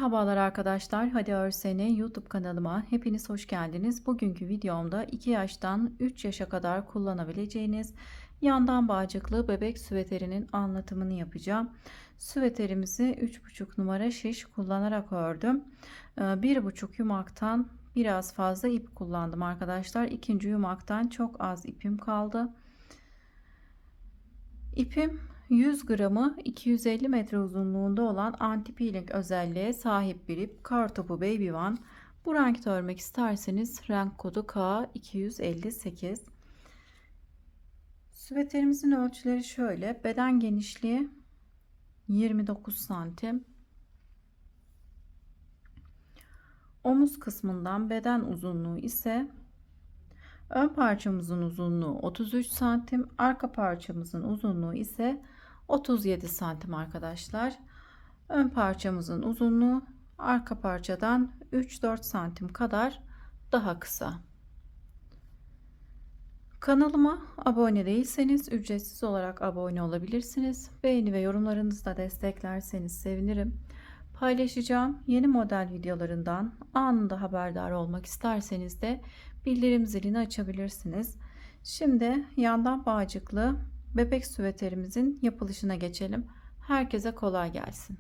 Merhabalar arkadaşlar. Hadi Örseni YouTube kanalıma hepiniz hoş geldiniz. Bugünkü videomda 2 yaştan 3 yaşa kadar kullanabileceğiniz yandan bağcıklı bebek süveterinin anlatımını yapacağım. Süveterimizi 3,5 numara şiş kullanarak ördüm. 1,5 yumaktan biraz fazla ip kullandım arkadaşlar. İkinci yumaktan çok az ipim kaldı. İpim 100 gramı 250 metre uzunluğunda olan anti peeling özelliğe sahip bir ip. Kartopu Baby One. Bu renkte örmek isterseniz renk kodu K258. Süveterimizin ölçüleri şöyle. Beden genişliği 29 santim. Omuz kısmından beden uzunluğu ise ön parçamızın uzunluğu 33 santim, arka parçamızın uzunluğu ise 37 santim arkadaşlar. Ön parçamızın uzunluğu arka parçadan 3-4 santim kadar daha kısa. Kanalıma abone değilseniz ücretsiz olarak abone olabilirsiniz. Beğeni ve yorumlarınızla desteklerseniz sevinirim. Paylaşacağım yeni model videolarından anında haberdar olmak isterseniz de bildirim zilini açabilirsiniz. Şimdi yandan bağcıklı bebek süveterimizin yapılışına geçelim. Herkese kolay gelsin.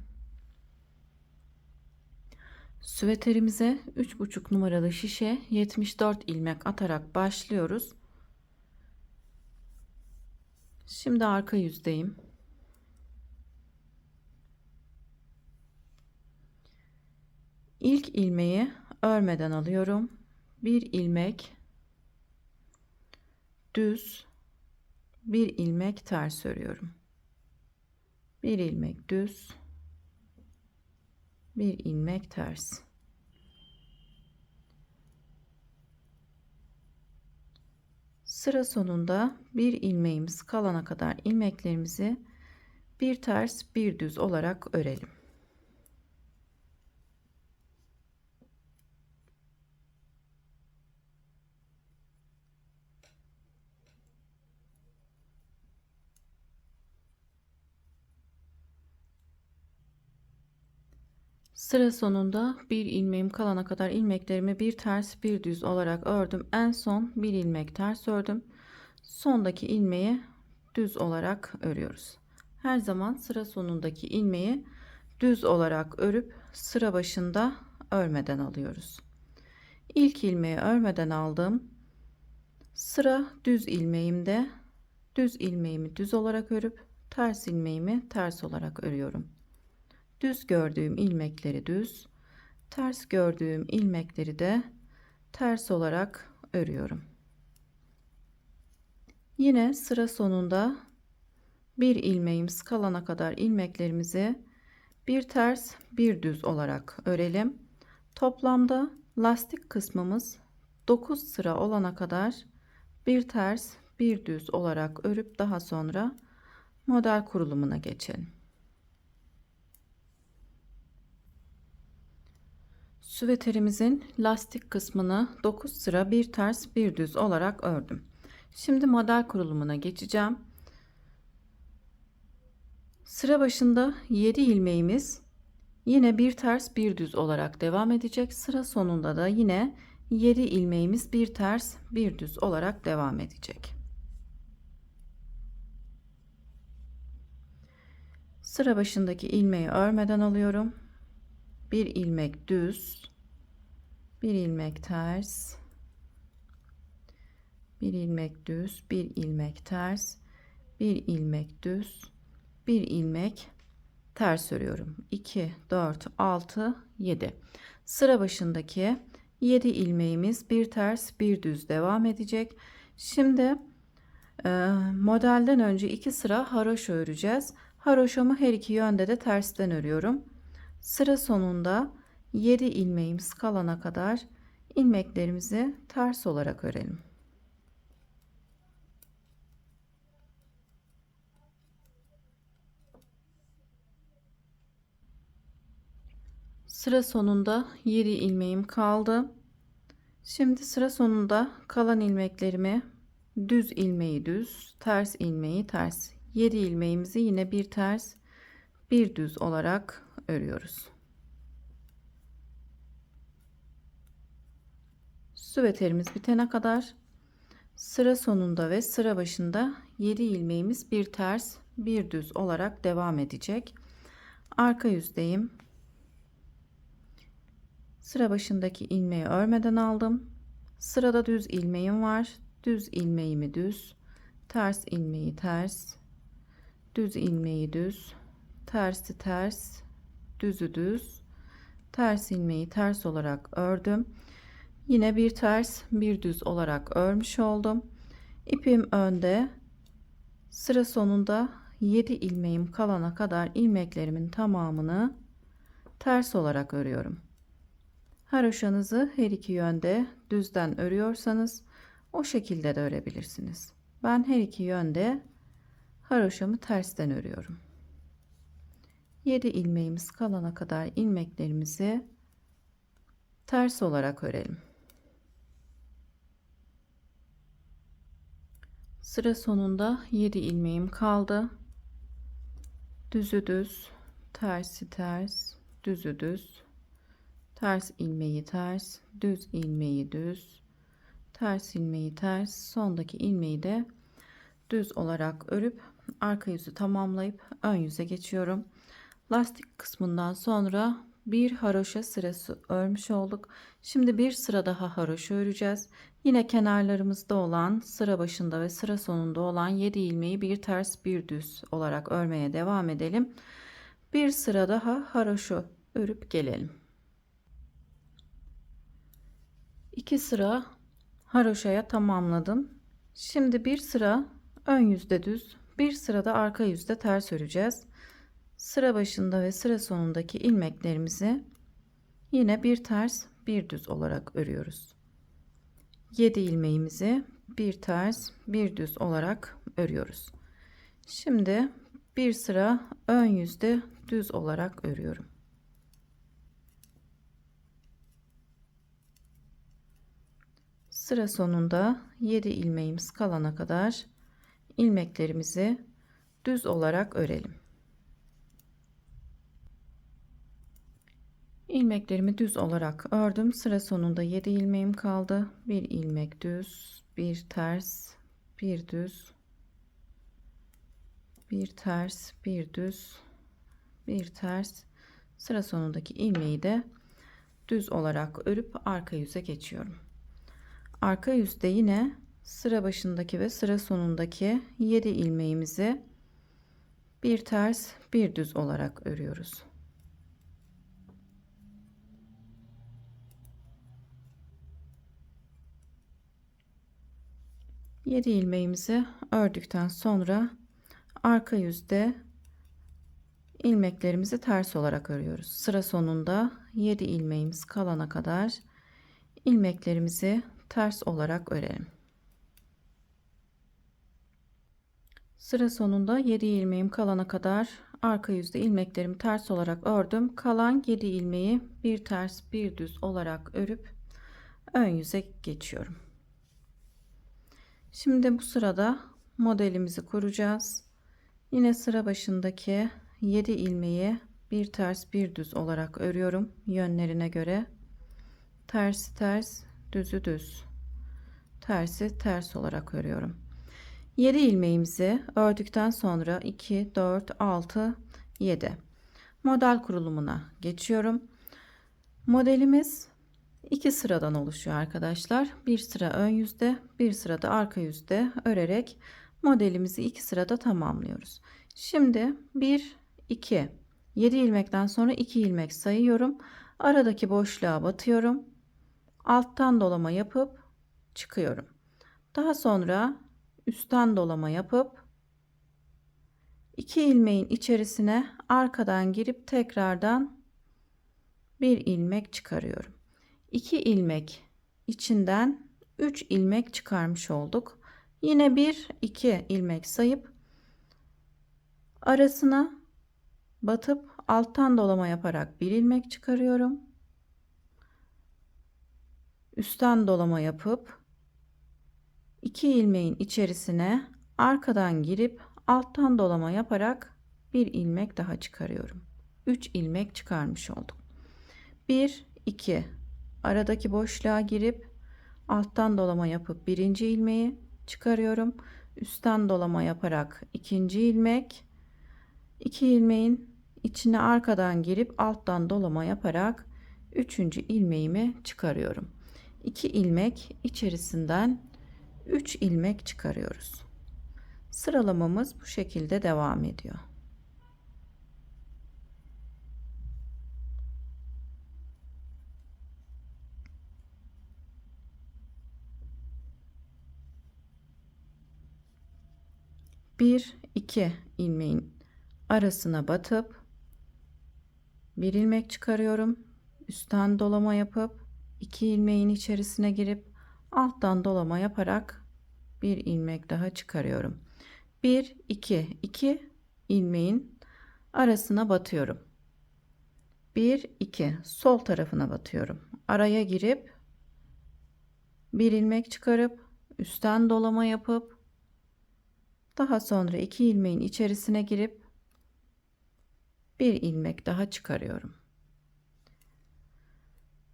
Süveterimize 3,5 numaralı şişe 74 ilmek atarak başlıyoruz. Şimdi arka yüzdeyim. İlk ilmeği örmeden alıyorum. Bir ilmek düz, bir ilmek ters örüyorum. Bir ilmek düz, bir ilmek ters. Sıra sonunda bir ilmeğimiz kalana kadar ilmeklerimizi bir ters bir düz olarak örelim. Sıra sonunda bir ilmeğim kalana kadar ilmeklerimi bir ters bir düz olarak ördüm. En son bir ilmek ters ördüm. Sondaki ilmeği düz olarak örüyoruz. Her zaman sıra sonundaki ilmeği düz olarak örüp sıra başında örmeden alıyoruz. İlk ilmeği örmeden aldım. Sıra düz ilmeğimde düz ilmeğimi düz olarak örüp ters ilmeğimi ters olarak örüyorum. Düz gördüğüm ilmekleri düz, ters gördüğüm ilmekleri de ters olarak örüyorum. Yine sıra sonunda bir ilmeğimiz kalana kadar ilmeklerimizi bir ters bir düz olarak örelim. Toplamda lastik kısmımız 9 sıra olana kadar bir ters bir düz olarak örüp daha sonra model kurulumuna geçelim. Süveterimizin lastik kısmını 9 sıra bir ters bir düz olarak ördüm. Şimdi model kurulumuna geçeceğim. Sıra başında 7 ilmeğimiz yine bir ters bir düz olarak devam edecek. Sıra sonunda da yine 7 ilmeğimiz bir ters bir düz olarak devam edecek. Sıra başındaki ilmeği örmeden alıyorum. Bir ilmek düz, bir ilmek ters, bir ilmek düz, bir ilmek ters, bir ilmek düz, bir ilmek ters örüyorum. 2 4 6 7. Sıra başındaki 7 ilmeğimiz bir ters bir düz devam edecek. Şimdi modelden önce 2 sıra haroşa öreceğiz. Haroşamı her iki yönde de tersten örüyorum. Sıra sonunda 7 ilmeğimiz kalana kadar ilmeklerimizi ters olarak örelim. Sıra sonunda 7 ilmeğim kaldı. Şimdi sıra sonunda kalan ilmeklerimi düz ilmeği düz, ters ilmeği ters. 7 ilmeğimizi yine bir ters, bir düz olarak örüyoruz. süveterimiz bitene kadar sıra sonunda ve sıra başında 7 ilmeğimiz bir ters bir düz olarak devam edecek. Arka yüzdeyim. Sıra başındaki ilmeği örmeden aldım. Sırada düz ilmeğim var. Düz ilmeğimi düz, ters ilmeği ters, düz ilmeği düz, tersi ters, düzü düz, ters ilmeği ters olarak ördüm. Yine bir ters bir düz olarak örmüş oldum. İpim önde. Sıra sonunda 7 ilmeğim kalana kadar ilmeklerimin tamamını ters olarak örüyorum. Haroşanızı her iki yönde düzden örüyorsanız o şekilde de örebilirsiniz. Ben her iki yönde haroşamı tersten örüyorum. 7 ilmeğimiz kalana kadar ilmeklerimizi ters olarak örelim. Sıra sonunda 7 ilmeğim kaldı. Düzü düz, tersi ters, düzü düz, ters ilmeği ters, düz ilmeği düz, ters ilmeği ters, sondaki ilmeği de düz olarak örüp arka yüzü tamamlayıp ön yüze geçiyorum. Lastik kısmından sonra bir haroşa sırası örmüş olduk. Şimdi bir sıra daha haroşa öreceğiz. Yine kenarlarımızda olan sıra başında ve sıra sonunda olan 7 ilmeği bir ters bir düz olarak örmeye devam edelim. Bir sıra daha haroşa örüp gelelim. 2 sıra haroşaya tamamladım. Şimdi bir sıra ön yüzde düz, bir sırada arka yüzde ters öreceğiz. Sıra başında ve sıra sonundaki ilmeklerimizi yine bir ters bir düz olarak örüyoruz. 7 ilmeğimizi bir ters bir düz olarak örüyoruz. Şimdi bir sıra ön yüzde düz olarak örüyorum. Sıra sonunda 7 ilmeğimiz kalana kadar ilmeklerimizi düz olarak örelim. İlmeklerimi düz olarak ördüm. Sıra sonunda 7 ilmeğim kaldı. Bir ilmek düz, bir ters, bir düz, bir ters, bir düz, bir ters. Sıra sonundaki ilmeği de düz olarak örüp arka yüze geçiyorum. Arka yüzde yine sıra başındaki ve sıra sonundaki 7 ilmeğimizi bir ters, bir düz olarak örüyoruz. Yedi ilmeğimizi ördükten sonra arka yüzde ilmeklerimizi ters olarak örüyoruz. Sıra sonunda 7 ilmeğimiz kalana kadar ilmeklerimizi ters olarak örelim. Sıra sonunda 7 ilmeğim kalana kadar arka yüzde ilmeklerimi ters olarak ördüm. Kalan 7 ilmeği bir ters bir düz olarak örüp ön yüze geçiyorum. Şimdi bu sırada modelimizi kuracağız. Yine sıra başındaki 7 ilmeği bir ters bir düz olarak örüyorum yönlerine göre. Tersi ters, düzü düz, tersi ters olarak örüyorum. 7 ilmeğimizi ördükten sonra 2 4 6 7 model kurulumuna geçiyorum. Modelimiz 2 sıradan oluşuyor arkadaşlar. Bir sıra ön yüzde, bir sırada arka yüzde örerek modelimizi 2 sırada tamamlıyoruz. Şimdi 1 2 7 ilmekten sonra 2 ilmek sayıyorum. Aradaki boşluğa batıyorum. Alttan dolama yapıp çıkıyorum. Daha sonra üstten dolama yapıp 2 ilmeğin içerisine arkadan girip tekrardan bir ilmek çıkarıyorum. 2 ilmek içinden 3 ilmek çıkarmış olduk. Yine 1 2 ilmek sayıp arasına batıp alttan dolama yaparak bir ilmek çıkarıyorum. Üstten dolama yapıp 2 ilmeğin içerisine arkadan girip alttan dolama yaparak bir ilmek daha çıkarıyorum. 3 ilmek çıkarmış olduk. 1 2 aradaki boşluğa girip Alttan dolama yapıp birinci ilmeği çıkarıyorum. Üstten dolama yaparak ikinci ilmek, 2 ilmeğin içine arkadan girip alttan dolama yaparak üçüncü ilmeğimi çıkarıyorum. 2 ilmek içerisinden 3 ilmek çıkarıyoruz. Sıralamamız bu şekilde devam ediyor. Bir, iki ilmeğin arasına batıp bir ilmek çıkarıyorum. Üstten dolama yapıp 2 ilmeğin içerisine girip alttan dolama yaparak bir ilmek daha çıkarıyorum. 1 2 ilmeğin arasına batıyorum. 1 2 sol tarafına batıyorum. Araya girip bir ilmek çıkarıp üstten dolama yapıp daha sonra 2 ilmeğin içerisine girip bir ilmek daha çıkarıyorum.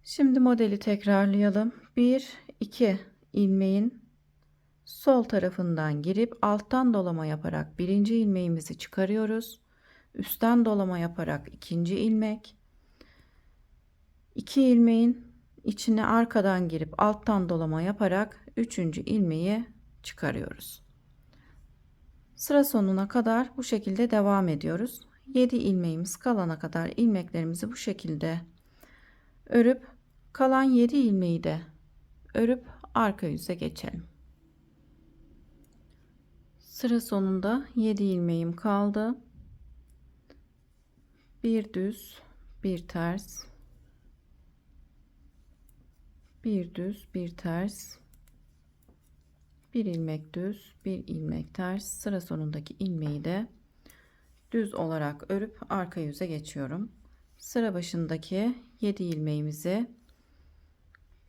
Şimdi modeli tekrarlayalım. 1 2 ilmeğin sol tarafından girip alttan dolama yaparak birinci ilmeğimizi çıkarıyoruz. Üstten dolama yaparak ikinci ilmek, 2 ilmeğin içine arkadan girip alttan dolama yaparak üçüncü ilmeği çıkarıyoruz. Sıra sonuna kadar bu şekilde devam ediyoruz. 7 ilmeğimiz kalana kadar ilmeklerimizi bu şekilde örüp kalan 7 ilmeği de örüp arka yüze geçelim. Sıra sonunda 7 ilmeğim kaldı. Bir düz, bir ters, bir düz, bir ters, bir ilmek düz, bir ilmek ters. Sıra sonundaki ilmeği de düz olarak örüp arka yüze geçiyorum. Sıra başındaki 7 ilmeğimizi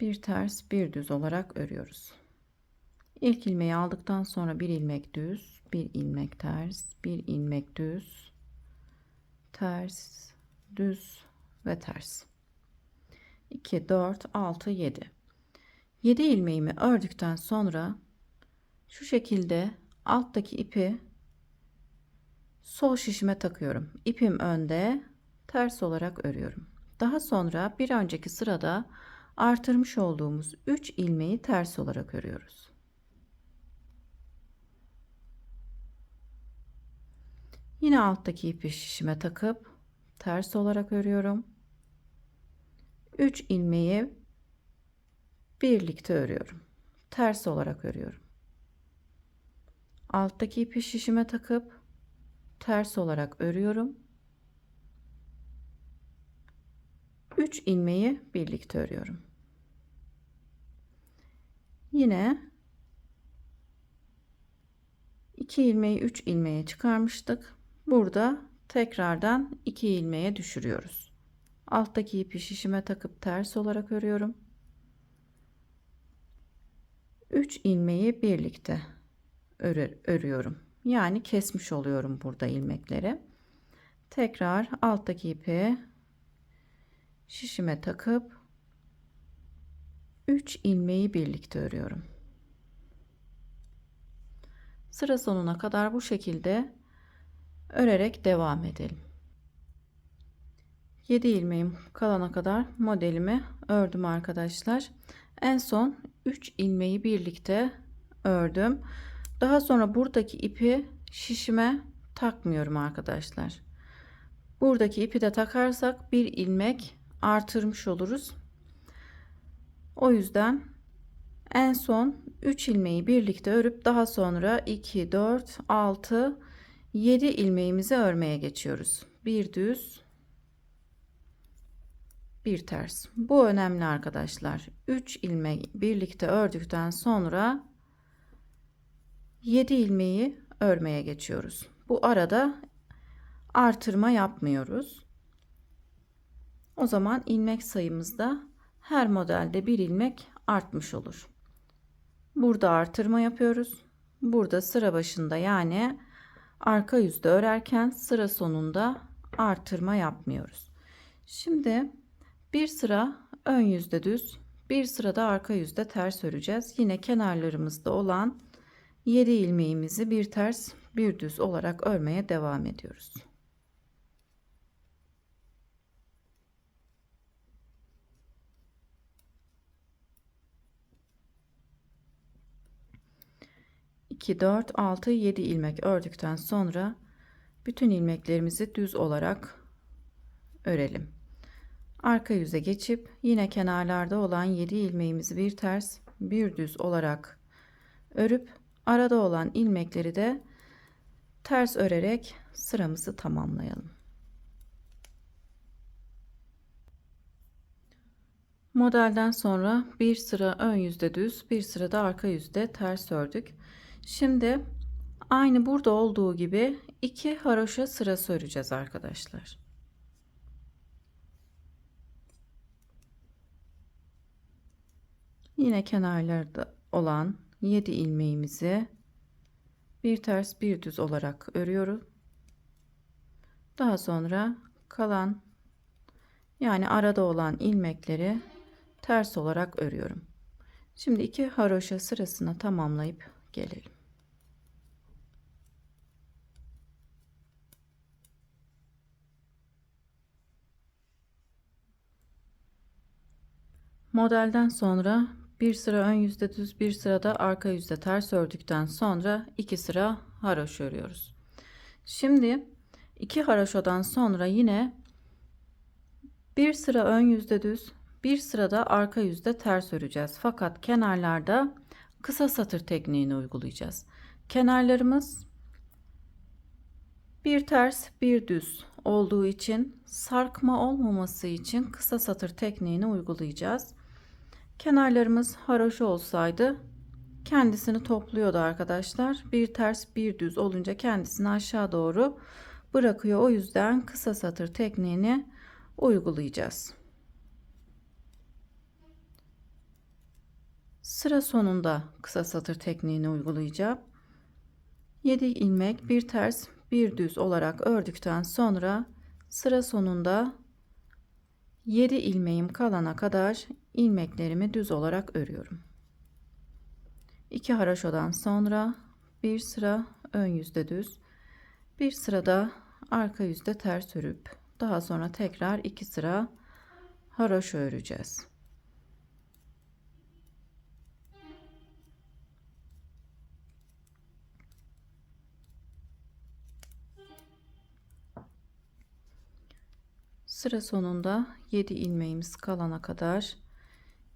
bir ters, bir düz olarak örüyoruz. İlk ilmeği aldıktan sonra bir ilmek düz, bir ilmek ters, bir ilmek düz, ters, düz ve ters. 2 4 6 7. 7 ilmeğimi ördükten sonra şu şekilde alttaki ipi sol şişime takıyorum. İpim önde, ters olarak örüyorum. Daha sonra bir önceki sırada artırmış olduğumuz 3 ilmeği ters olarak örüyoruz. Yine alttaki ipi şişime takıp ters olarak örüyorum. 3 ilmeği birlikte örüyorum. Ters olarak örüyorum. Alttaki ipi şişime takıp ters olarak örüyorum. 3 ilmeği birlikte örüyorum. Yine 2 ilmeği 3 ilmeğe çıkarmıştık. Burada tekrardan 2 ilmeğe düşürüyoruz. Alttaki ipi şişime takıp ters olarak örüyorum. 3 ilmeği birlikte örüyorum. Yani kesmiş oluyorum burada ilmekleri. Tekrar alttaki ipi şişime takıp 3 ilmeği birlikte örüyorum. Sıra sonuna kadar bu şekilde örerek devam edelim. 7 ilmeğim kalana kadar modelimi ördüm arkadaşlar. En son 3 ilmeği birlikte ördüm. Daha sonra buradaki ipi şişime takmıyorum arkadaşlar. Buradaki ipi de takarsak bir ilmek artırmış oluruz. O yüzden en son 3 ilmeği birlikte örüp daha sonra 2 4 6 7 ilmeğimizi örmeye geçiyoruz. Bir düz, bir ters. Bu önemli arkadaşlar. 3 ilmeği birlikte ördükten sonra 7 ilmeği örmeye geçiyoruz. Bu arada artırma yapmıyoruz. O zaman ilmek sayımızda her modelde bir ilmek artmış olur. Burada artırma yapıyoruz. Burada sıra başında yani arka yüzde örerken sıra sonunda artırma yapmıyoruz. Şimdi bir sıra ön yüzde düz, Bir sırada arka yüzde ters öreceğiz. Yine kenarlarımızda olan 7 ilmeğimizi bir ters bir düz olarak örmeye devam ediyoruz. İki, 4, 6, 7 ilmek ördükten sonra bütün ilmeklerimizi düz olarak örelim. Arka yüze geçip yine kenarlarda olan 7 ilmeğimizi bir ters bir düz olarak örüp arada olan ilmekleri de ters örerek sıramızı tamamlayalım. Modelden sonra bir sıra ön yüzde düz, bir sıra da arka yüzde ters ördük. Şimdi aynı burada olduğu gibi 2 haroşa sırası öreceğiz arkadaşlar. Yine kenarlarda olan 7 ilmeğimizi bir ters bir düz olarak örüyorum. Daha sonra kalan yani arada olan ilmekleri ters olarak örüyorum. Şimdi 2 haroşa sırasını tamamlayıp gelelim. Modelden sonra bir sıra ön yüzde düz, bir sıra da arka yüzde ters ördükten sonra 2 sıra haroşa örüyoruz. Şimdi 2 haroşadan sonra yine bir sıra ön yüzde düz, bir sırada arka yüzde ters öreceğiz. Fakat kenarlarda kısa satır tekniğini uygulayacağız. Kenarlarımız bir ters bir düz olduğu için sarkma olmaması için kısa satır tekniğini uygulayacağız. Kenarlarımız haroşa olsaydı kendisini topluyordu arkadaşlar. Bir ters bir düz olunca kendisini aşağı doğru bırakıyor. O yüzden kısa satır tekniğini uygulayacağız. Sıra sonunda kısa satır tekniğini uygulayacağım. 7 ilmek bir ters bir düz olarak ördükten sonra sıra sonunda 7 ilmeğim kalana kadar ilmeklerimi düz olarak örüyorum. 2 haroşadan sonra bir sıra ön yüzde düz, bir sırada arka yüzde ters örüp daha sonra tekrar 2 sıra haroşa öreceğiz. Sıra sonunda 7 ilmeğimiz kalana kadar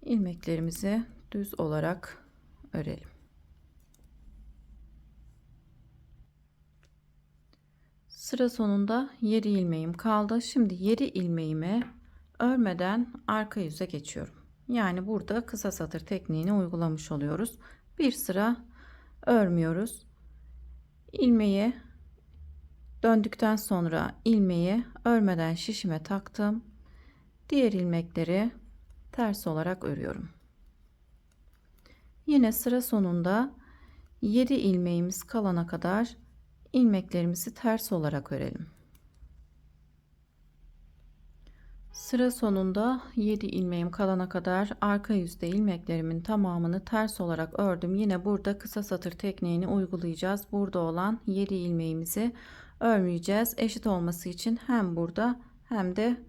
ilmeklerimizi düz olarak örelim. Sıra sonunda 7 ilmeğim kaldı. Şimdi 7 ilmeğimi örmeden arka yüze geçiyorum. Yani burada kısa satır tekniğini uygulamış oluyoruz. Bir sıra örmüyoruz. İlmeği döndükten sonra ilmeği örmeden şişime taktım. Diğer ilmekleri ters olarak örüyorum. Yine sıra sonunda 7 ilmeğimiz kalana kadar ilmeklerimizi ters olarak örelim. Sıra sonunda 7 ilmeğim kalana kadar arka yüzde ilmeklerimin tamamını ters olarak ördüm. Yine burada kısa satır tekniğini uygulayacağız. Burada olan 7 ilmeğimizi örmeyeceğiz. Eşit olması için hem burada hem de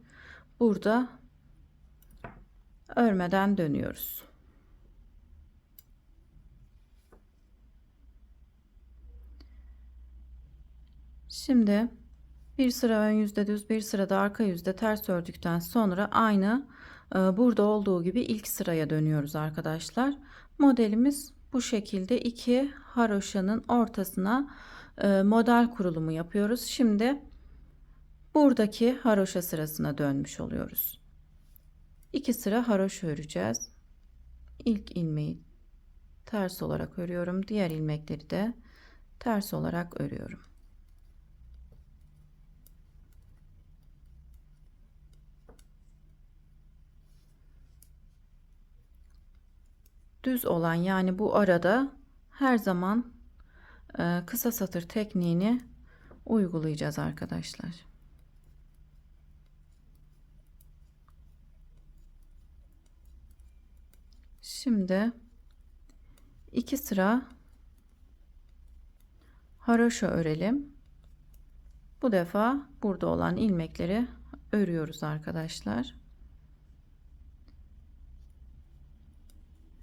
burada örmeden dönüyoruz. Şimdi bir sıra ön yüzde düz, bir sırada arka yüzde ters ördükten sonra aynı burada olduğu gibi ilk sıraya dönüyoruz arkadaşlar. Modelimiz bu şekilde. 2 haroşanın ortasına model kurulumu yapıyoruz. Şimdi buradaki haroşa sırasına dönmüş oluyoruz. 2 sıra haroşa öreceğiz. İlk ilmeği ters olarak örüyorum. Diğer ilmekleri de ters olarak örüyorum. Düz olan yani bu arada her zaman kısa satır tekniğini uygulayacağız arkadaşlar. Şimdi 2 sıra haroşa örelim. Bu defa burada olan ilmekleri örüyoruz arkadaşlar.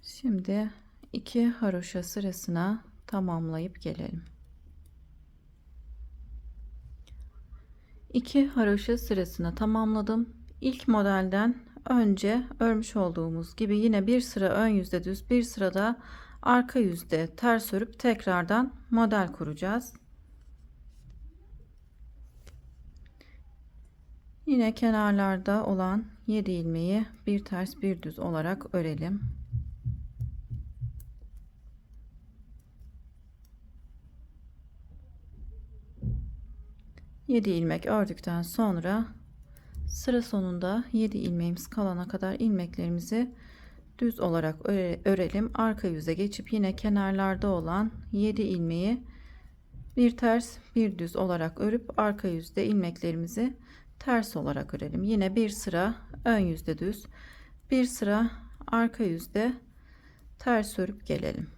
Şimdi 2 haroşa sırasına tamamlayıp gelelim. 2 haroşa sırasına tamamladım. İlk modelden önce örmüş olduğumuz gibi yine bir sıra ön yüzde düz, bir sırada arka yüzde ters örüp tekrardan model kuracağız. Yine kenarlarda olan 7 ilmeği bir ters bir düz olarak örelim. Yedi ilmek ördükten sonra sıra sonunda 7 ilmeğimiz kalana kadar ilmeklerimizi düz olarak örelim. Arka yüze geçip yine kenarlarda olan 7 ilmeği bir ters bir düz olarak örüp arka yüzde ilmeklerimizi ters olarak örelim. Yine bir sıra ön yüzde düz, bir sıra arka yüzde ters örüp gelelim.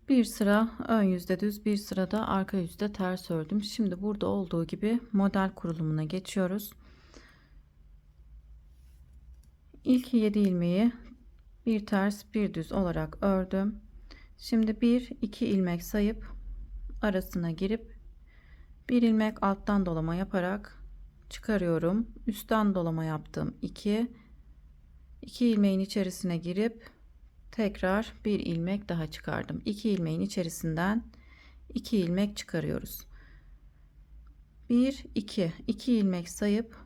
Bir sıra ön yüzde düz, bir sırada arka yüzde ters ördüm. Şimdi burada olduğu gibi model kurulumuna geçiyoruz. İlk 7 ilmeği bir ters bir düz olarak ördüm. Şimdi 1-2 ilmek sayıp arasına girip bir ilmek alttan dolama yaparak çıkarıyorum. Üstten dolama yaptım. 2 ilmeğin içerisine girip tekrar bir ilmek daha çıkardım. 2 ilmeğin içerisinden 2 ilmek çıkarıyoruz. 1 2 ilmek sayıp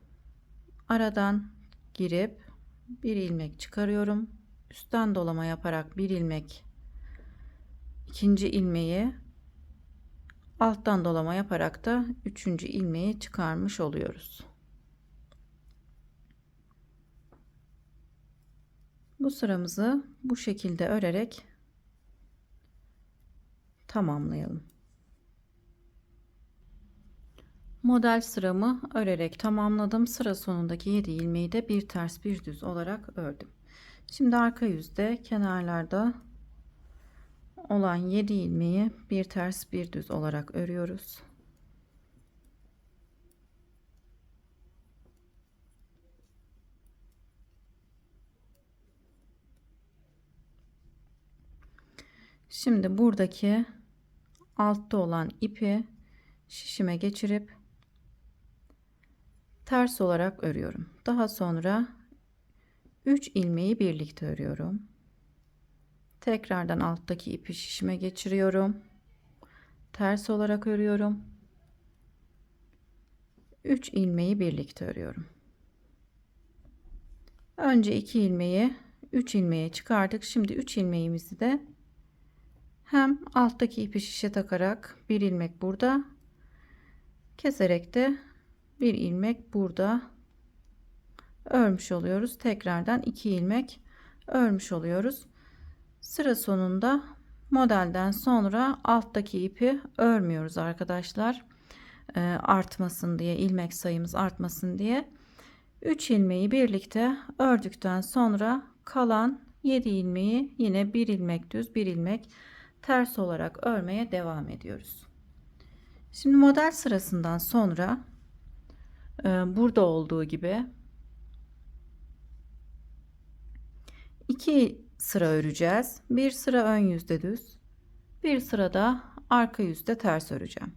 aradan girip bir ilmek çıkarıyorum. Üstten dolama yaparak bir ilmek, ikinci ilmeği alttan dolama yaparak da üçüncü ilmeği çıkarmış oluyoruz. Bu sıramızı bu şekilde örerek tamamlayalım. Model sıramı örerek tamamladım. Sıra sonundaki 7 ilmeği de bir ters bir düz olarak ördüm. Şimdi arka yüzde kenarlarda olan 7 ilmeği bir ters bir düz olarak örüyoruz. Şimdi buradaki altta olan ipi şişime geçirip ters olarak örüyorum. Daha sonra 3 ilmeği birlikte örüyorum. Tekrardan alttaki ipi şişime geçiriyorum. Ters olarak örüyorum. 3 ilmeği birlikte örüyorum. Önce 2 ilmeği 3 ilmeğe çıkardık. Şimdi 3 ilmeğimizi de hem alttaki ipi şişe takarak bir ilmek burada keserek de bir ilmek burada örmüş oluyoruz. Tekrardan 2 ilmek örmüş oluyoruz. Sıra sonunda modelden sonra alttaki ipi örmüyoruz arkadaşlar. Artmasın diye, ilmek sayımız artmasın diye 3 ilmeği birlikte ördükten sonra kalan 7 ilmeği yine bir ilmek düz bir ilmek ters olarak örmeye devam ediyoruz. Şimdi model sırasından sonra burada olduğu gibi 2 sıra öreceğiz. Bir sıra ön yüzde düz, bir sırada arka yüzde ters öreceğim.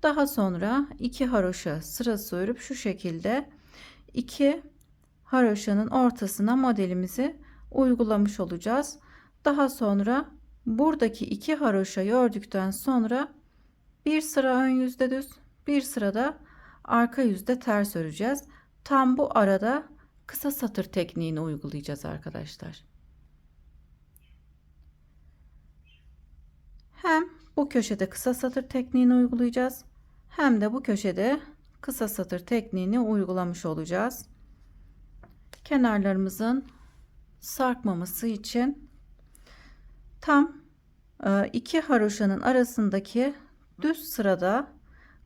Daha sonra 2 haroşa sırası örüp şu şekilde 2 haroşanın ortasına modelimizi uygulamış olacağız. Daha sonra buradaki 2 haroşayı ördükten sonra bir sıra ön yüzde düz, bir sırada arka yüzde ters öreceğiz. Tam bu arada kısa satır tekniğini uygulayacağız arkadaşlar. Hem bu köşede kısa satır tekniğini uygulayacağız, hem de bu köşede kısa satır tekniğini uygulamış olacağız. Kenarlarımızın sarkmaması için tam 2 haroşanın arasındaki düz sırada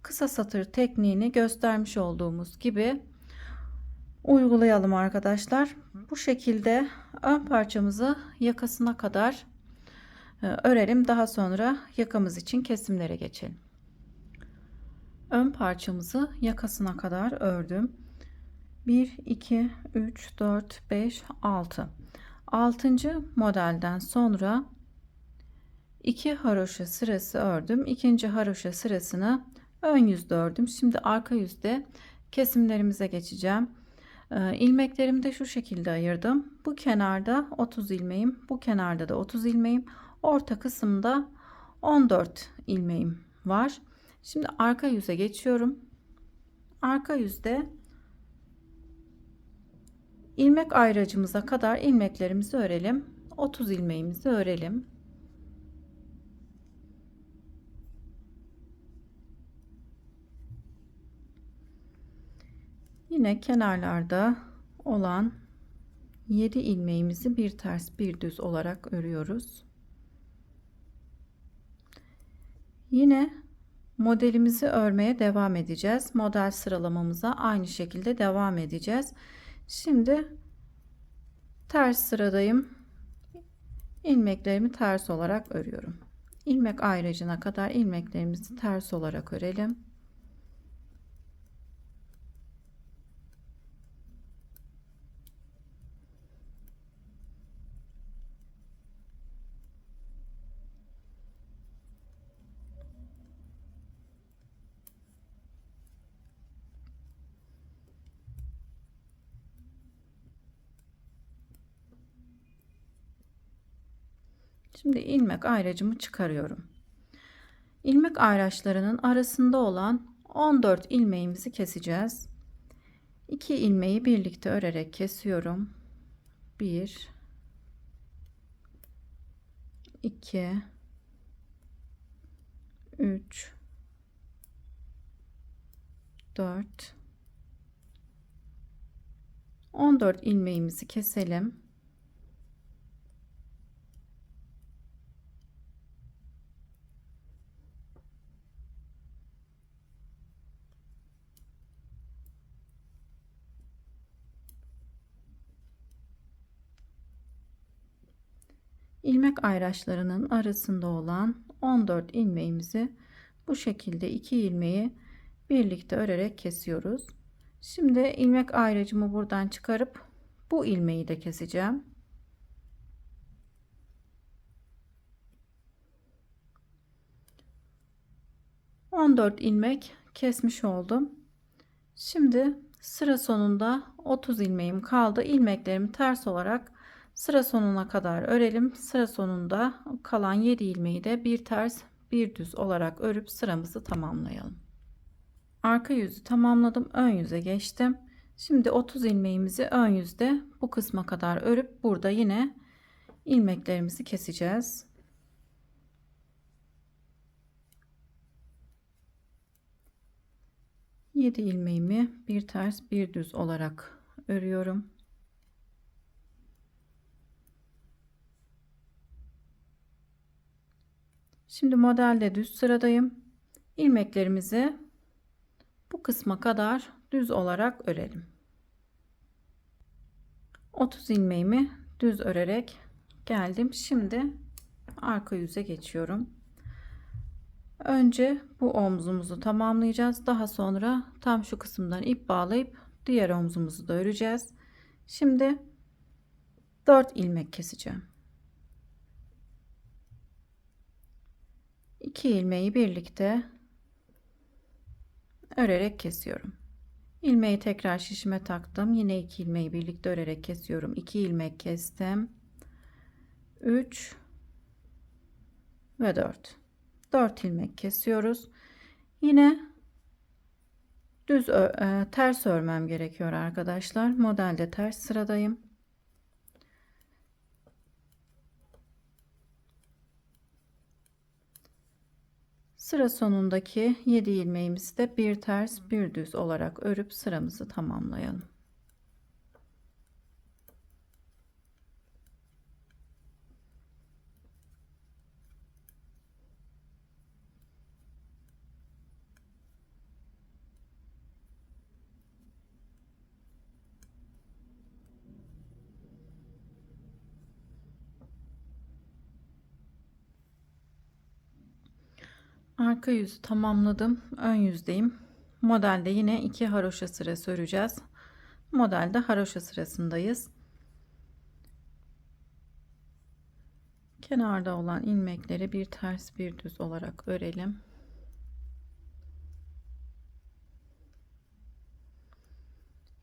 kısa satır tekniğini göstermiş olduğumuz gibi uygulayalım arkadaşlar. Bu şekilde ön parçamızı yakasına kadar örelim. Daha sonra yakamız için kesimlere geçelim. Ön parçamızı yakasına kadar ördüm. 1 2 3 4 5 6. 6. modelden sonra 2 haroşa sırası ördüm. İkinci haroşa sırasını ön yüzde ördüm. Şimdi arka yüzde kesimlerimize geçeceğim. İlmeklerimi de şu şekilde ayırdım. Bu kenarda 30 ilmeğim, bu kenarda da 30 ilmeğim, orta kısımda 14 ilmeğim var. Şimdi arka yüze geçiyorum. Arka yüzde ilmek ayracımıza kadar ilmeklerimizi örelim. 30 ilmeğimizi örelim. Yine kenarlarda olan 7 ilmeğimizi bir ters bir düz olarak örüyoruz. Yine modelimizi örmeye devam edeceğiz. Model sıralamamıza aynı şekilde devam edeceğiz. Şimdi ters sıradayım. İlmeklerimi ters olarak örüyorum. İlmek ayracına kadar ilmeklerimizi ters olarak örelim. Şimdi ilmek ayracımı çıkarıyorum. İlmek ayraçlarının arasında olan 14 ilmeğimizi keseceğiz. 2 ilmeği birlikte örerek kesiyorum. 1 2 3 4 14 ilmeğimizi keselim. İlmek ayraçlarının arasında olan 14 ilmeğimizi bu şekilde 2 ilmeği birlikte örerek kesiyoruz. Şimdi ilmek ayracımı buradan çıkarıp bu ilmeği de keseceğim. ...14 ilmek kesmiş oldum. Şimdi sıra sonunda 30 ilmeğim kaldı. İlmeklerimi ters olarak sıra sonuna kadar örelim. Sıra sonunda kalan 7 ilmeği de bir ters bir düz olarak örüp sıramızı tamamlayalım. Arka yüzü tamamladım. Ön yüze geçtim. Şimdi 30 ilmeğimizi ön yüzde bu kısma kadar örüp burada yine ilmeklerimizi keseceğiz. Yedi ilmeğimi bir ters bir düz olarak örüyorum. Şimdi modelde düz sıradayım. İlmeklerimizi bu kısma kadar düz olarak örelim. 30 ilmeğimi düz örerek geldim. Şimdi arka yüze geçiyorum. Önce bu omzumuzu tamamlayacağız. Daha sonra tam şu kısımdan ip bağlayıp diğer omzumuzu da öreceğiz. Şimdi 4 ilmek keseceğim. 2 ilmeği birlikte örerek kesiyorum. İlmeği tekrar şişime taktım. Yine 2 ilmeği birlikte örerek kesiyorum. 2 ilmek kestim. 3 ve 4. 4 ilmek kesiyoruz. Yine düz ters örmem gerekiyor arkadaşlar. Modelde ters sıradayım. Sıra sonundaki 7 ilmeğimizi de bir ters bir düz olarak örüp sıramızı tamamlayalım. Arka yüzü tamamladım. Ön yüzdeyim. Modelde yine 2 haroşa sırası öreceğiz. Modelde haroşa sırasındayız. Kenarda olan ilmekleri bir ters bir düz olarak örelim.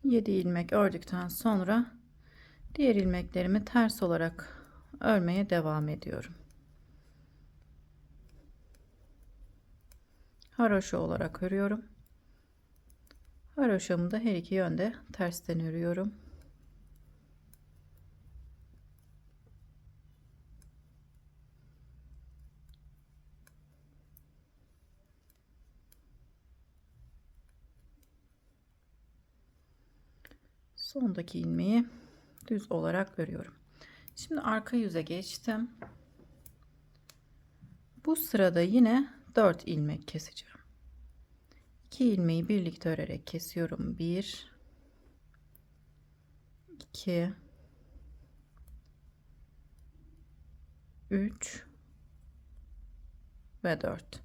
Yedi ilmek ördükten sonra diğer ilmeklerimi ters olarak örmeye devam ediyorum. Haroşa olarak örüyorum. Haroşamı da her iki yönde tersten örüyorum. Sondaki ilmeği düz olarak örüyorum. Şimdi arka yüze geçtim. Bu sırada yine 4 ilmek keseceğim. 2 ilmeği birlikte örerek kesiyorum. 1 2 3 ve 4.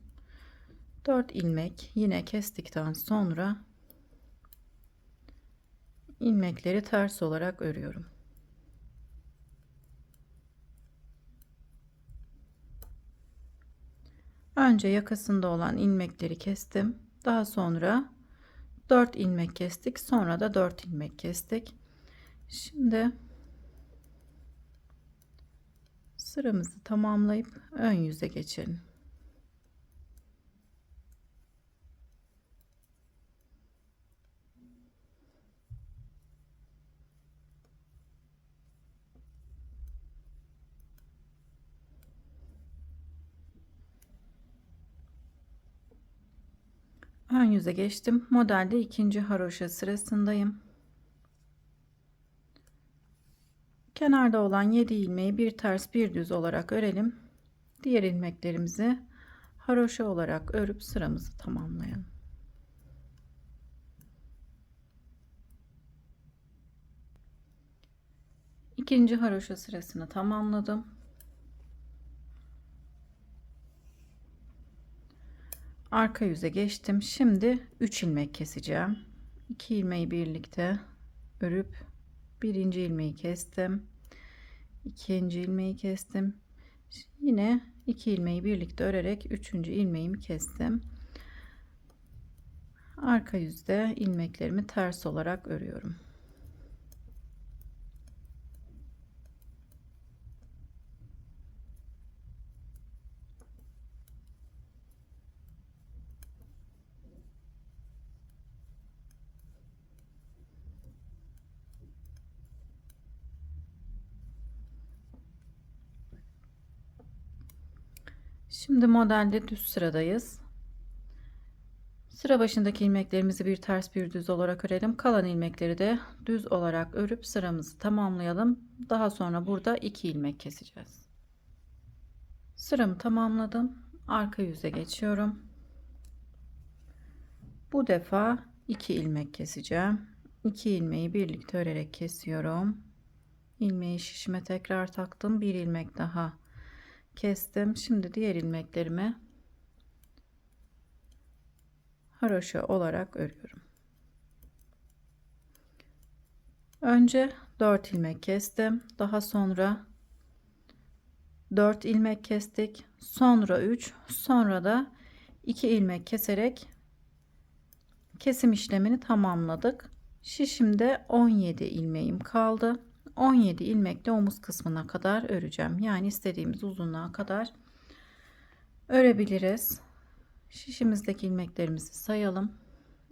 4 ilmek yine kestikten sonra ilmekleri ters olarak örüyorum. Önce yakasında olan ilmekleri kestim. Daha sonra 4 ilmek kestik. Sonra da 4 ilmek kestik. Şimdi sıramızı tamamlayıp ön yüze geçelim. Ön yüze geçtim. Modelde ikinci haroşa sırasındayım. Kenarda olan 7 ilmeği bir ters bir düz olarak örelim. Diğer ilmeklerimizi haroşa olarak örüp sıramızı tamamlayalım. İkinci haroşa sırasını tamamladım. Arka yüze geçtim. Şimdi 3 ilmek keseceğim. 2 ilmeği birlikte örüp birinci ilmeği kestim. İkinci ilmeği kestim. Yine 2 ilmeği birlikte örerek üçüncü ilmeğimi kestim. Arka yüzde ilmeklerimi ters olarak örüyorum. Şimdi modelde düz sıradayız. Sıra başındaki ilmeklerimizi bir ters bir düz olarak örelim. Kalan ilmekleri de düz olarak örüp sıramızı tamamlayalım. Daha sonra burada 2 ilmek keseceğiz. Sıramı tamamladım. Arka yüze geçiyorum. Bu defa 2 ilmek keseceğim. 2 ilmeği birlikte örerek kesiyorum. İlmeği şişime tekrar taktım. Bir ilmek daha kestim. Şimdi diğer ilmeklerimi haroşa olarak örüyorum. Önce 4 ilmek kestim. Daha sonra 4 ilmek kestik. Sonra 3, sonra da 2 ilmek keserek kesim işlemini tamamladık. Şişimde 17 ilmeğim kaldı. 17 ilmekle omuz kısmına kadar öreceğim. Yani istediğimiz uzunluğa kadar örebiliriz. Şişimizdeki ilmeklerimizi sayalım.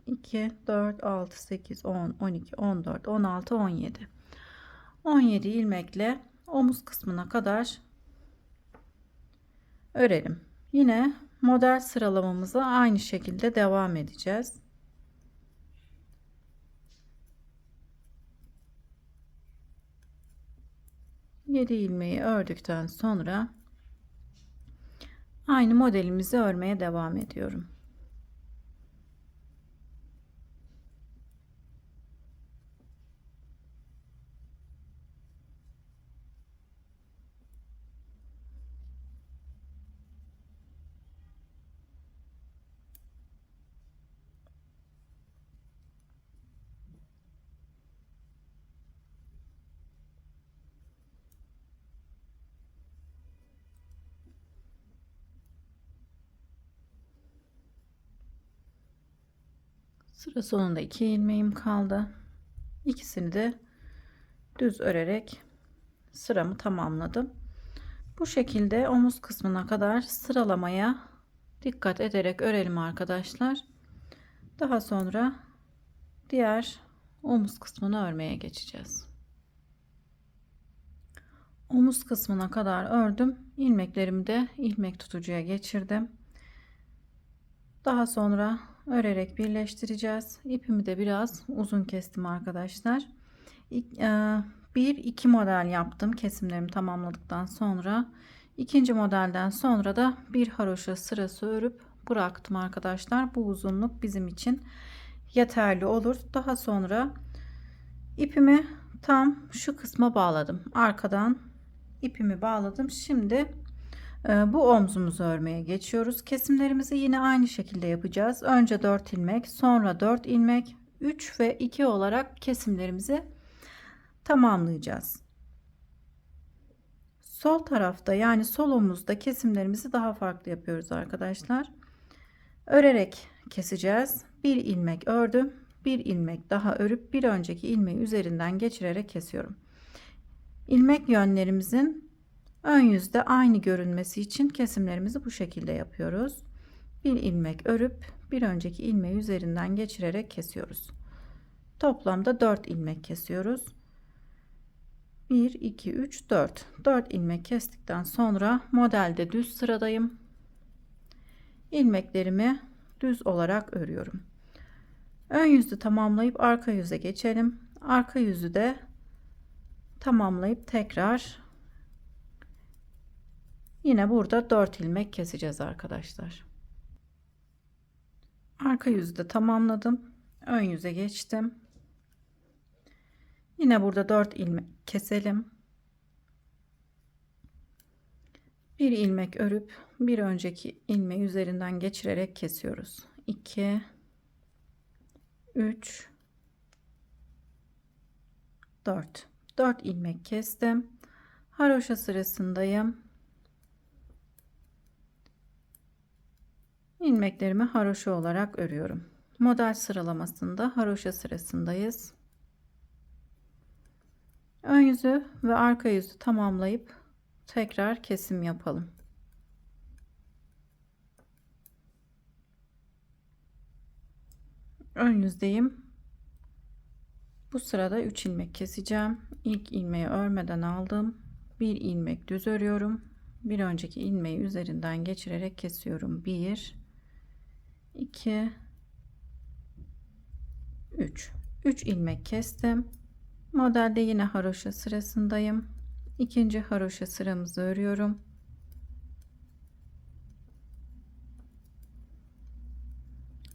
2, 4, 6, 8, 10, 12, 14, 16, 17. 17 ilmekle omuz kısmına kadar örelim. Yine model sıralamamıza aynı şekilde devam edeceğiz. Yedi ilmeği ördükten sonra aynı modelimizi örmeye devam ediyorum. Sıra sonunda 2 ilmeğim kaldı. İkisini de düz örerek sıramı tamamladım. Bu şekilde omuz kısmına kadar sıralamaya dikkat ederek örelim arkadaşlar. Daha sonra diğer omuz kısmını örmeye geçeceğiz. Omuz kısmına kadar ördüm. İlmeklerimi de ilmek tutucuya geçirdim. Daha sonra örerek birleştireceğiz. İpimi de biraz uzun kestim arkadaşlar. Bir iki model yaptım kesimlerimi tamamladıktan sonra. İkinci modelden sonra da bir haroşa sırası örüp bıraktım arkadaşlar. Bu uzunluk bizim için yeterli olur. Daha sonra ipimi tam şu kısma bağladım. Arkadan ipimi bağladım. Şimdi bu omzumuzu örmeye geçiyoruz. Kesimlerimizi yine aynı şekilde yapacağız. Önce 4 ilmek, sonra 4 ilmek, 3 ve 2 olarak kesimlerimizi tamamlayacağız. Sol tarafta yani sol omuzda kesimlerimizi daha farklı yapıyoruz arkadaşlar. Örerek keseceğiz. Bir ilmek ördüm. Bir ilmek daha örüp bir önceki ilmeği üzerinden geçirerek kesiyorum. İlmek yönlerimizin ön yüzde aynı görünmesi için kesimlerimizi bu şekilde yapıyoruz. Bir ilmek örüp bir önceki ilmeği üzerinden geçirerek kesiyoruz. Toplamda 4 ilmek kesiyoruz. 1 2 3 4 ilmek kestikten sonra modelde düz sıradayım. İlmeklerimi düz olarak örüyorum. Ön yüzü tamamlayıp arka yüze geçelim. Arka yüzü de tamamlayıp tekrar yine burada 4 ilmek keseceğiz arkadaşlar. Arka yüzü de tamamladım. Ön yüze geçtim. Yine burada 4 ilmek keselim. Bir ilmek örüp bir önceki ilmeği üzerinden geçirerek kesiyoruz. 2 3 4 ilmek kestim. Haroşa sırasındayım. İlmeklerimi haroşa olarak örüyorum. Model sıralamasında haroşa sırasındayız. Ön yüzü ve arka yüzü tamamlayıp tekrar kesim yapalım. Ön yüzdeyim. Bu sırada 3 ilmek keseceğim. İlk ilmeği örmeden aldım. Bir ilmek düz örüyorum. Bir önceki ilmeği üzerinden geçirerek kesiyorum. 1 2 3 ilmek kestim. Modelde yine haroşa sırasındayım. İkinci haroşa sıramızı örüyorum.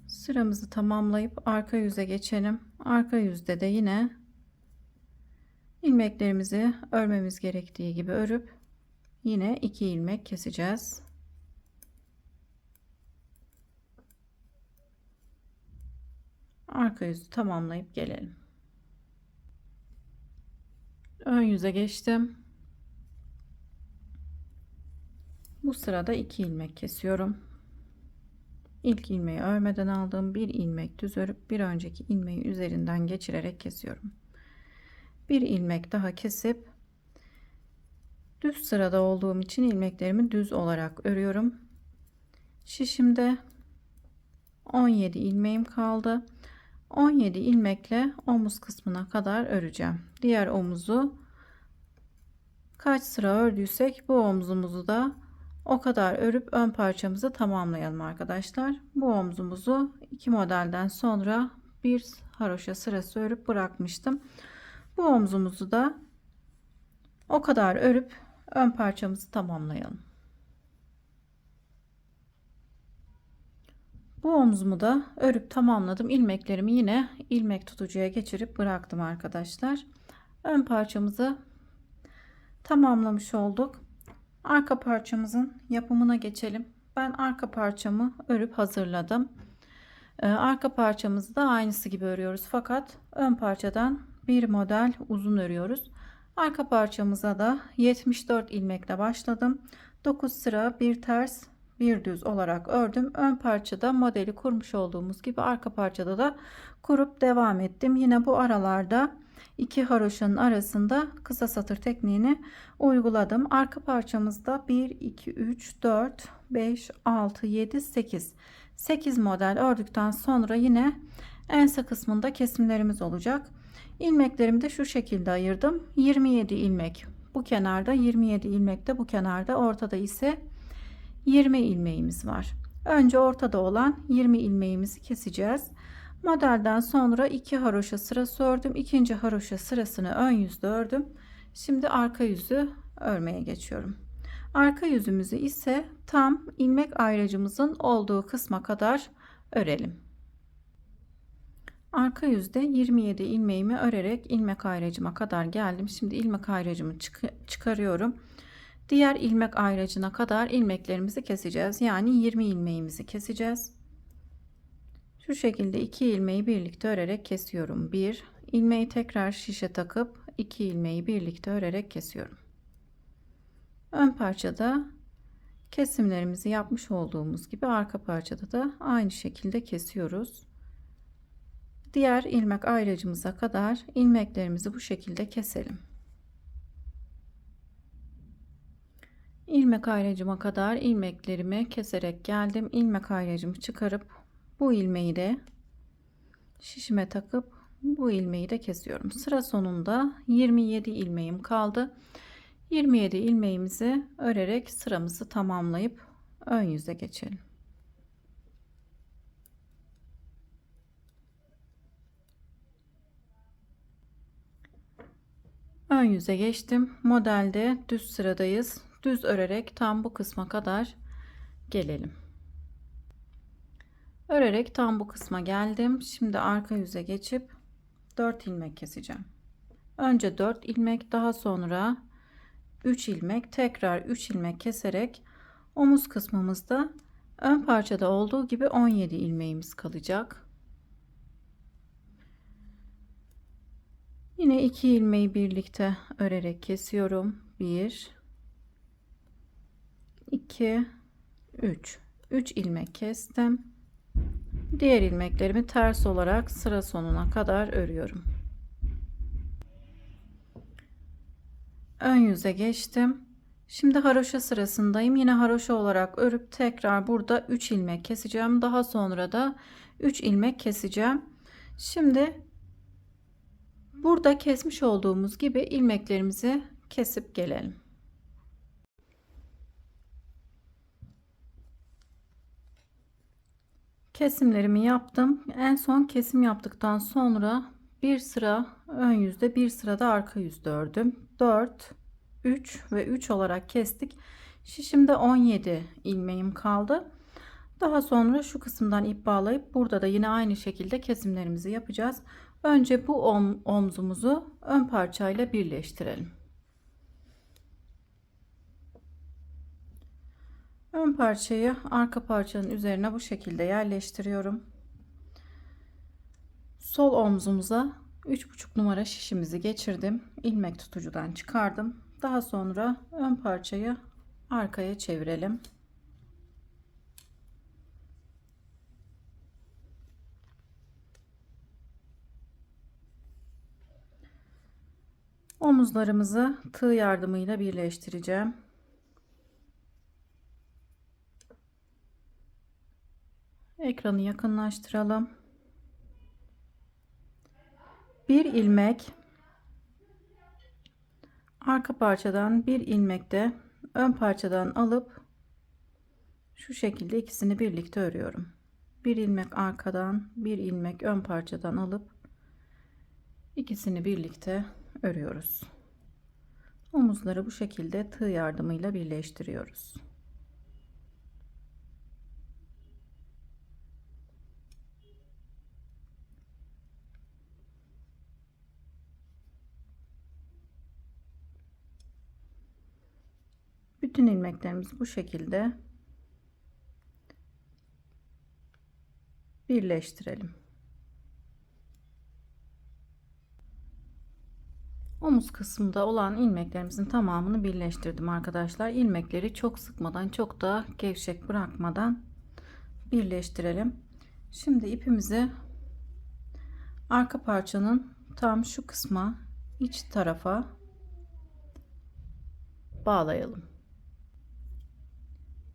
Sıramızı tamamlayıp arka yüze geçelim. Arka yüzde de yine ilmeklerimizi örmemiz gerektiği gibi örüp yine 2 ilmek keseceğiz. Arka yüzü tamamlayıp gelelim. Ön yüze geçtim. Bu sırada 2 ilmek kesiyorum. İlk ilmeği örmeden aldım. Bir ilmek düz örüp bir önceki ilmeği üzerinden geçirerek kesiyorum. Bir ilmek daha kesip düz sırada olduğum için ilmeklerimi düz olarak örüyorum. Şişimde 17 ilmeğim kaldı. 17 ilmekle omuz kısmına kadar öreceğim. Diğer omuzu kaç sıra ördüysek bu omzumuzu da o kadar örüp ön parçamızı tamamlayalım arkadaşlar. Bu omzumuzu iki modelden sonra bir haroşa sırası örüp bırakmıştım. Bu omzumuzu da o kadar örüp ön parçamızı tamamlayalım. Bu omzumu da örüp tamamladım. İlmeklerimi yine ilmek tutucuya geçirip bıraktım arkadaşlar. Ön parçamızı tamamlamış olduk. Arka parçamızın yapımına geçelim. Ben arka parçamı örüp hazırladım. Arka parçamızı da aynısı gibi örüyoruz. Fakat ön parçadan bir model uzun örüyoruz. Arka parçamıza da 74 ilmekle başladım. 9 sıra bir ters bir düz olarak ördüm. Ön parçada modeli kurmuş olduğumuz gibi arka parçada da kurup devam ettim. Yine bu aralarda iki haroşanın arasında kısa satır tekniğini uyguladım. Arka parçamızda 1 2 3 4 5 6 7 8 model ördükten sonra yine ense kısmında kesimlerimiz olacak. İlmeklerimi de şu şekilde ayırdım. 27 ilmek bu kenarda, 27 ilmek de bu kenarda, ortada ise 20 ilmeğimiz var. Önce ortada olan 20 ilmeğimizi keseceğiz. Modelden sonra 2 haroşa sırası ördüm. İkinci haroşa sırasını ön yüzde ördüm. Şimdi arka yüzü örmeye geçiyorum. Arka yüzümüzü ise tam ilmek ayracımızın olduğu kısma kadar örelim. Arka yüzde 27 ilmeğimi örerek ilmek ayracıma kadar geldim. Şimdi ilmek ayracımı çıkarıyorum. Diğer ilmek ayracına kadar ilmeklerimizi keseceğiz. Yani 20 ilmeğimizi keseceğiz. Şu şekilde 2 ilmeği birlikte örerek kesiyorum. 1 ilmeği tekrar şişe takıp 2 ilmeği birlikte örerek kesiyorum. Ön parçada kesimlerimizi yapmış olduğumuz gibi arka parçada da aynı şekilde kesiyoruz. Diğer ilmek ayracımıza kadar ilmeklerimizi bu şekilde keselim. İlmek ayracıma kadar ilmeklerimi keserek geldim. İlmek ayracımı çıkarıp bu ilmeği de şişime takıp bu ilmeği de kesiyorum. Sıra sonunda 27 ilmeğim kaldı. 27 ilmeğimizi örerek sıramızı tamamlayıp ön yüze geçelim. Ön yüze geçtim. Modelde düz sıradayız. Düz örerek tam bu kısma kadar gelelim. Örerek tam bu kısma geldim. Şimdi arka yüze geçip 4 ilmek keseceğim. Önce 4 ilmek, daha sonra 3 ilmek, tekrar 3 ilmek keserek omuz kısmımızda ön parçada olduğu gibi 17 ilmeğimiz kalacak. Yine 2 ilmeği birlikte örerek kesiyorum. 1 2 3 ilmek kestim. Diğer ilmeklerimi ters olarak sıra sonuna kadar örüyorum. Ön yüze geçtim. Şimdi haroşa sırasındayım. Yine haroşa olarak örüp tekrar burada 3 ilmek keseceğim. Daha sonra da 3 ilmek keseceğim. Şimdi burada kesmiş olduğumuz gibi ilmeklerimizi kesip gelelim. Kesimlerimi yaptım. En son kesim yaptıktan sonra bir sıra ön yüzde, bir sıra da arka yüzde ördüm. 4 3 ve 3 olarak kestik. Şişimde 17 ilmeğim kaldı. Daha sonra şu kısımdan ip bağlayıp burada da yine aynı şekilde kesimlerimizi yapacağız. Önce bu omzumuzu ön parçayla birleştirelim. Ön parçayı arka parçanın üzerine bu şekilde yerleştiriyorum. Sol omzumuza 3,5 numara şişimizi geçirdim. İlmek tutucudan çıkardım. Daha sonra ön parçayı arkaya çevirelim. Omuzlarımızı tığ yardımıyla birleştireceğim. Ekranı yakınlaştıralım. Bir ilmek arka parçadan, bir ilmek de ön parçadan alıp şu şekilde ikisini birlikte örüyorum. Bir ilmek arkadan, bir ilmek ön parçadan alıp ikisini birlikte örüyoruz. Omuzları bu şekilde tığ yardımıyla birleştiriyoruz. Bütün ilmeklerimizi bu şekilde birleştirelim. Omuz kısmında olan ilmeklerimizin tamamını birleştirdim arkadaşlar. İlmekleri çok sıkmadan, çok da gevşek bırakmadan birleştirelim. Şimdi ipimizi arka parçanın tam şu kısma, iç tarafa bağlayalım.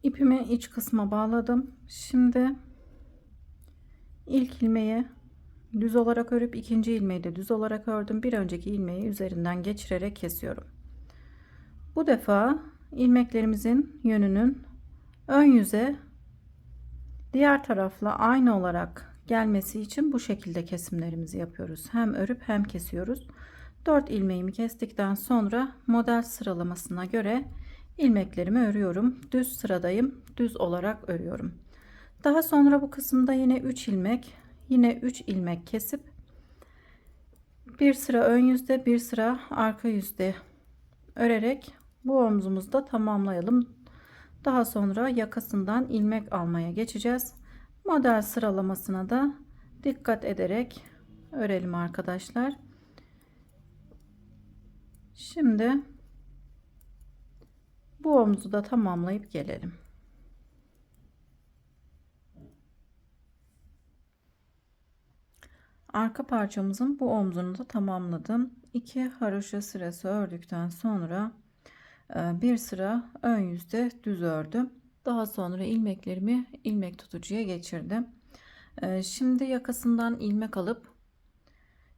İpimi iç kısma bağladım. Şimdi ilk ilmeği düz olarak örüp ikinci ilmeği de düz olarak ördüm. Bir önceki ilmeği üzerinden geçirerek kesiyorum. Bu defa ilmeklerimizin yönünün ön yüze diğer tarafla aynı olarak gelmesi için bu şekilde kesimlerimizi yapıyoruz. Hem örüp hem kesiyoruz. 4 ilmeğimi kestikten sonra model sıralamasına göre ilmeklerimi örüyorum. Düz sıradayım. Düz olarak örüyorum. Daha sonra bu kısımda yine 3 ilmek, yine 3 ilmek kesip bir sıra ön yüzde, bir sıra arka yüzde örerek bu omzumuzu da tamamlayalım. Daha sonra yakasından ilmek almaya geçeceğiz. Model sıralamasına da dikkat ederek örelim arkadaşlar. Şimdi bu omuzu da tamamlayıp gelelim. Arka parçamızın bu omzunu da tamamladım. 2 haroşa sırası ördükten sonra bir sıra ön yüzde düz ördüm. Daha sonra ilmeklerimi ilmek tutucuya geçirdim. Şimdi yakasından ilmek alıp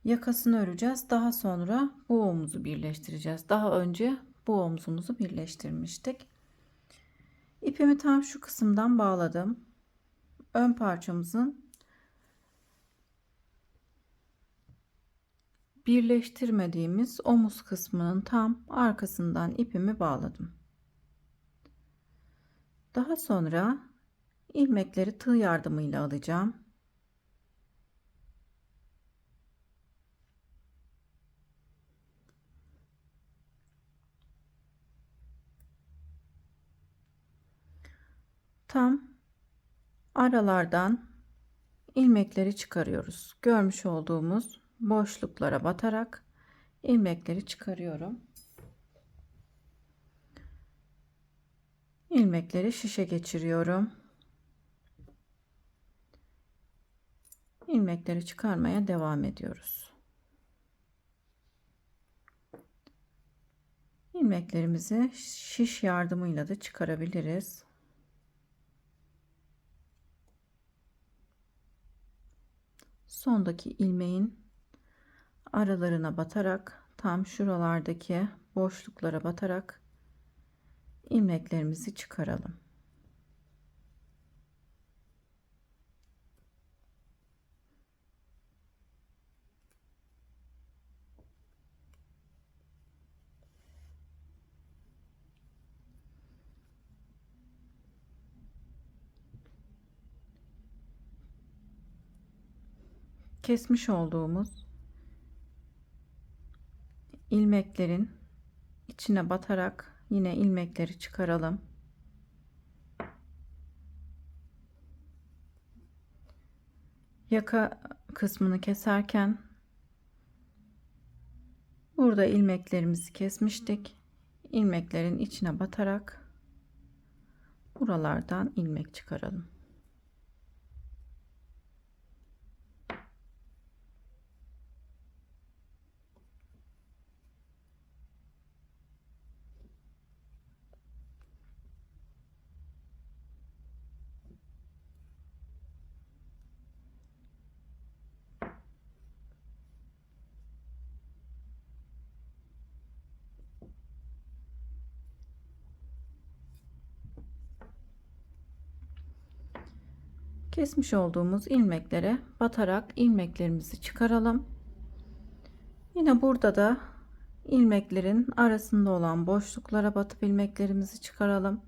yakasını öreceğiz. Daha sonra bu omuzu birleştireceğiz. Daha önce bu omzumuzu birleştirmiştik. İpimi tam şu kısımdan bağladım. Ön parçamızın birleştirmediğimiz omuz kısmının tam arkasından ipimi bağladım. Daha sonra ilmekleri tığ yardımıyla alacağım. Tam aralardan ilmekleri çıkarıyoruz. Görmüş olduğumuz boşluklara batarak ilmekleri çıkarıyorum. İlmekleri şişe geçiriyorum. İlmekleri çıkarmaya devam ediyoruz. İlmeklerimizi şiş yardımıyla da çıkarabiliriz. Sondaki ilmeğin aralarına batarak tam şuralardaki boşluklara batarak ilmeklerimizi çıkaralım. Kesmiş olduğumuz ilmeklerin içine batarak yine ilmekleri çıkaralım. Yaka kısmını keserken burada ilmeklerimizi kesmiştik. İlmeklerin içine batarak buralardan ilmek çıkaralım. Kesmiş olduğumuz ilmeklere batarak ilmeklerimizi çıkaralım. Yine burada da ilmeklerin arasında olan boşluklara batıp ilmeklerimizi çıkaralım.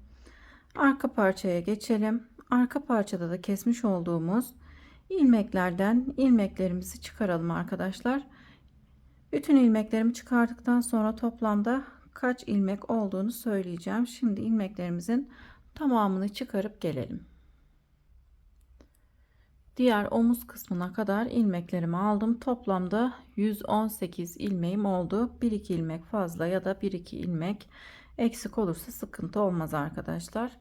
Arka parçaya geçelim. Arka parçada da kesmiş olduğumuz ilmeklerden ilmeklerimizi çıkaralım arkadaşlar. Bütün ilmeklerimi çıkardıktan sonra toplamda kaç ilmek olduğunu söyleyeceğim. Şimdi ilmeklerimizin tamamını çıkarıp gelelim. Diğer omuz kısmına kadar ilmeklerimi aldım. Toplamda 118 ilmeğim oldu. 1-2 ilmek fazla ya da 1-2 ilmek eksik olursa sıkıntı olmaz arkadaşlar.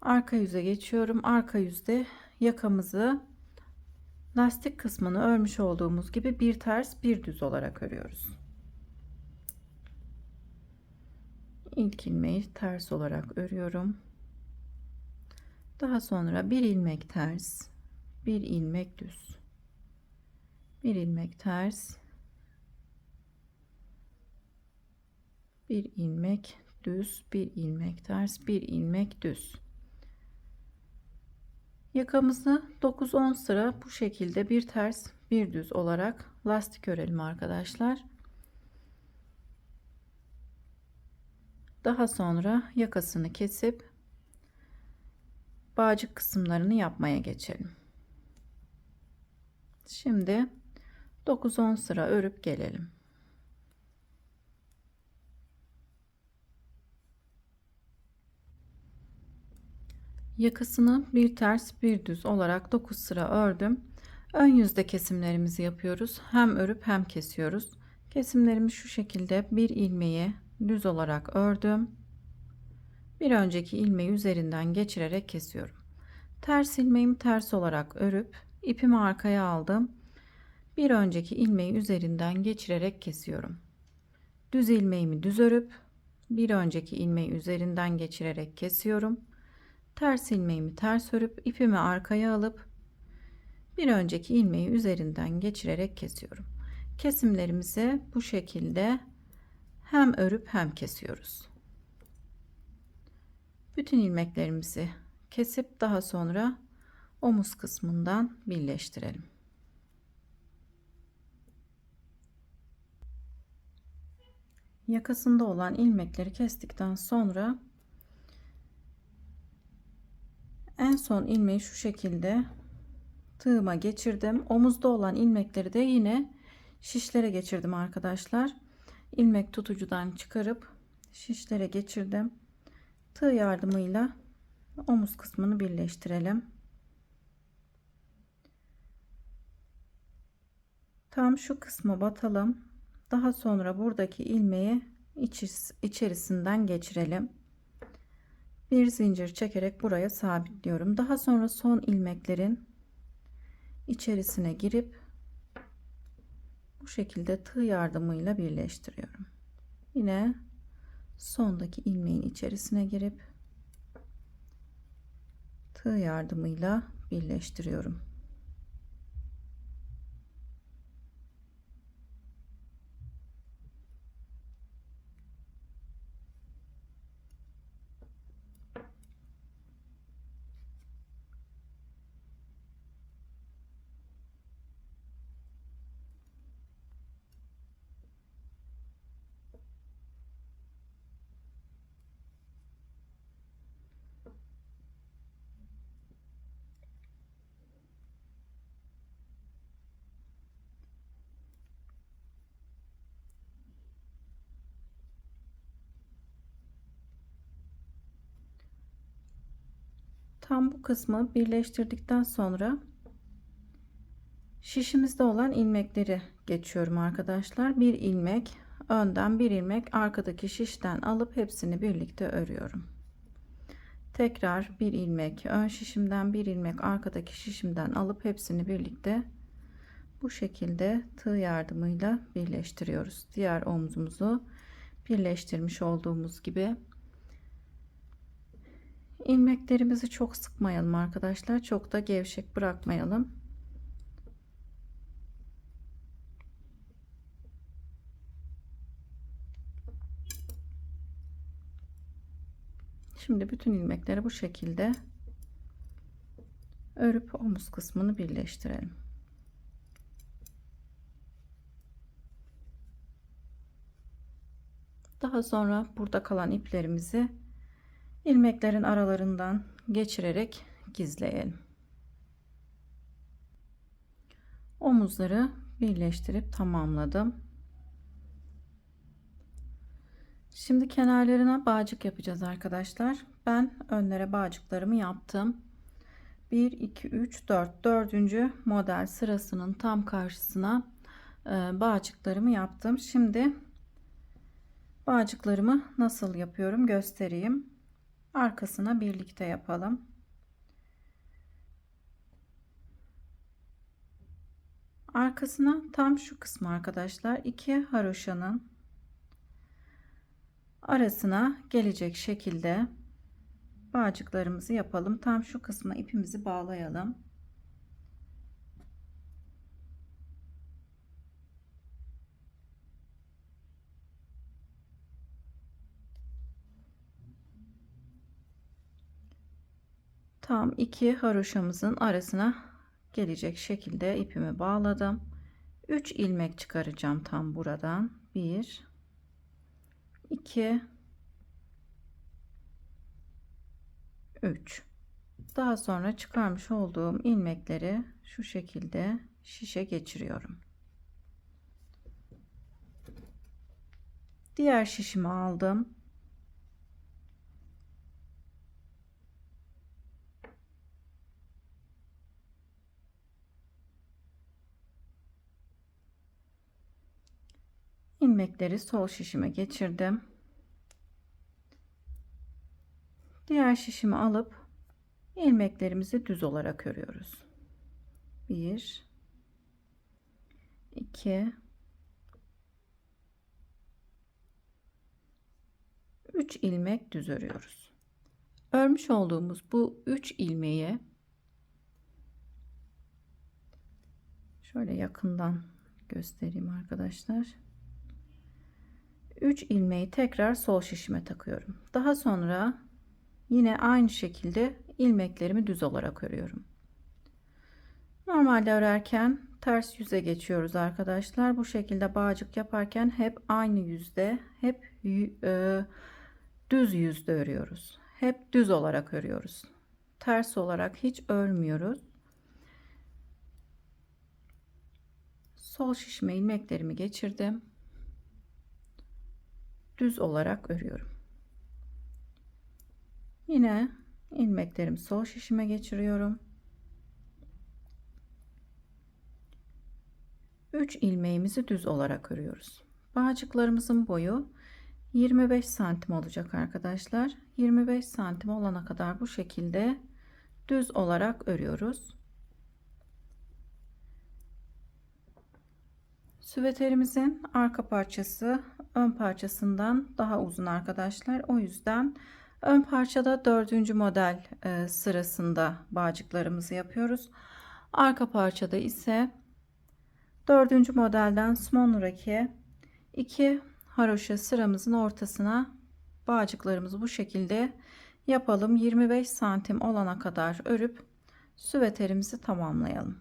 Arka yüze geçiyorum. Arka yüzde yakamızı lastik kısmını örmüş olduğumuz gibi bir ters bir düz olarak örüyoruz. İlk ilmeği ters olarak örüyorum. Daha sonra bir ilmek ters, bir ilmek düz, bir ilmek ters, bir ilmek düz, bir ilmek ters, bir ilmek düz. Yakamızı 9-10 sıra bu şekilde bir ters bir düz olarak lastik örelim arkadaşlar. Daha sonra yakasını kesip bağcık kısımlarını yapmaya geçelim. Şimdi 9-10 sıra örüp gelelim. Yakasını bir ters bir düz olarak 9 sıra ördüm. Ön yüzde kesimlerimizi yapıyoruz. Hem örüp hem kesiyoruz. Kesimlerimi şu şekilde bir ilmeği düz olarak ördüm. Bir önceki ilmeği üzerinden geçirerek kesiyorum. Ters ilmeğimi ters olarak örüp ipimi arkaya aldım. Bir önceki ilmeği üzerinden geçirerek kesiyorum. Düz ilmeğimi düz örüp bir önceki ilmeği üzerinden geçirerek kesiyorum. Ters ilmeğimi ters örüp ipimi arkaya alıp bir önceki ilmeği üzerinden geçirerek kesiyorum. Kesimlerimizi bu şekilde hem örüp hem kesiyoruz. Bütün ilmeklerimizi kesip daha sonra omuz kısmından birleştirelim. Yakasında olan ilmekleri kestikten sonra en son ilmeği şu şekilde tığıma geçirdim. Omuzda olan ilmekleri de yine şişlere geçirdim arkadaşlar. İlmek tutucudan çıkarıp şişlere geçirdim. Tığ yardımıyla omuz kısmını birleştirelim. Tam şu kısma batalım. Daha sonra buradaki ilmeği içerisinden geçirelim. Bir zincir çekerek buraya sabitliyorum. Daha sonra son ilmeklerin içerisine girip bu şekilde tığ yardımıyla birleştiriyorum. Yine sondaki ilmeğin içerisine girip tığ yardımıyla birleştiriyorum. Tam bu kısmı birleştirdikten sonra şişimizde olan ilmekleri geçiyorum arkadaşlar. Bir ilmek önden, bir ilmek arkadaki şişten alıp hepsini birlikte örüyorum. Tekrar bir ilmek ön şişimden, bir ilmek arkadaki şişimden alıp hepsini birlikte bu şekilde tığ yardımıyla birleştiriyoruz. Diğer omzumuzu birleştirmiş olduğumuz gibi. İlmeklerimizi çok sıkmayalım arkadaşlar. Çok da gevşek bırakmayalım. Şimdi bütün ilmekleri bu şekilde örüp omuz kısmını birleştirelim. Daha sonra burada kalan iplerimizi ilmeklerin aralarından geçirerek gizleyelim. Omuzları birleştirip tamamladım. Şimdi kenarlarına bağcık yapacağız arkadaşlar. Ben önlere bağcıklarımı yaptım. 1 2 3 4 dördüncü model sırasının tam karşısına bağcıklarımı yaptım. Şimdi bağcıklarımı nasıl yapıyorum göstereyim. Arkasına birlikte yapalım. Arkasına tam şu kısmı arkadaşlar, iki haroşanın arasına gelecek şekilde bağcıklarımızı yapalım. Tam şu kısma ipimizi bağlayalım. Tam iki haroşamızın arasına gelecek şekilde ipimi bağladım. 3 ilmek çıkaracağım tam buradan. 1 2 3. Daha sonra çıkarmış olduğum ilmekleri şu şekilde şişe geçiriyorum. Diğer şişimi aldım. İlmekleri sol şişime geçirdim. Diğer şişimi alıp ilmeklerimizi düz olarak örüyoruz. 1 2 3 ilmek düz örüyoruz. Örmüş olduğumuz bu 3 ilmeği şöyle yakından göstereyim arkadaşlar. 3 ilmeği tekrar sol şişime takıyorum. Daha sonra yine aynı şekilde ilmeklerimi düz olarak örüyorum. Normalde örerken ters yüze geçiyoruz arkadaşlar. Bu şekilde bağcık yaparken hep aynı yüzde, hep düz yüzde örüyoruz. Hep düz olarak örüyoruz. Ters olarak hiç örmüyoruz. Sol şişime ilmeklerimi geçirdim. Düz olarak örüyorum. Yine ilmeklerimi sol şişime geçiriyorum. 3 ilmeğimizi düz olarak örüyoruz. Bağcıklarımızın boyu 25 santim olacak arkadaşlar. 25 santim olana kadar bu şekilde düz olarak örüyoruz. Süveterimizin arka parçası ön parçasından daha uzun arkadaşlar. O yüzden ön parçada 4. model sırasında bağcıklarımızı yapıyoruz. Arka parçada ise 4. modelden sonraki 2 haroşa sıramızın ortasına bağcıklarımızı bu şekilde yapalım. 25 santim olana kadar örüp süveterimizi tamamlayalım.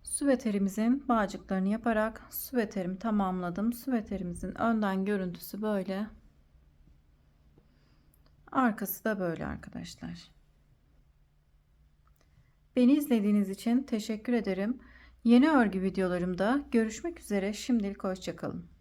Süveterimizin bağcıklarını yaparak süveterimi tamamladım. Süveterimizin önden görüntüsü böyle. Arkası da böyle arkadaşlar. Beni izlediğiniz için teşekkür ederim. Yeni örgü videolarımda görüşmek üzere. Şimdilik hoşça kalın.